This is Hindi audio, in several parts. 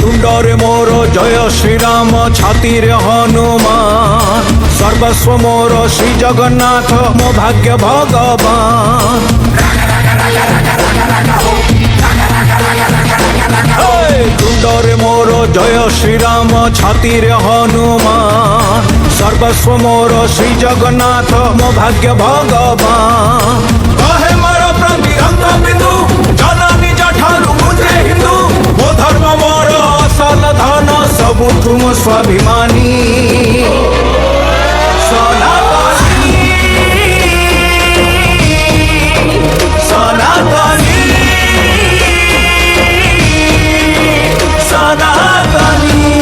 तुंडरे मोर जय श्रीराम छाती रे हनुमान सर्वस्व मोर श्री जगन्नाथ मो भाग्य भगवान तुंडरे मोर जय श्रीराम छाती रे हनुमान सर्वस्व मोर श्री जगन्नाथ मो भाग्य भगवान कहे मोर प्रतिरंग बिंदु जननी जठारु मुझे हिंदू मो धर्म मोर असल धन सबु तुम स्वाभिमानी सनातनी सनातनी सनातनी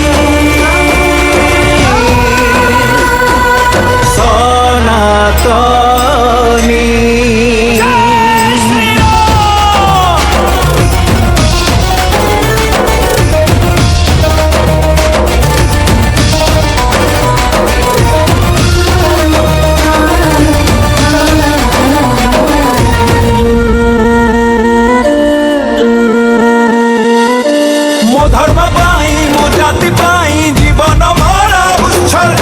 सनातनी धर्म पाई मो जाति पाई जीवन मारा उत्सर्ग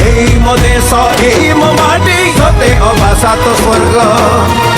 एई मो देश एई मो माटी सते अभाषा तो स्वर्ग।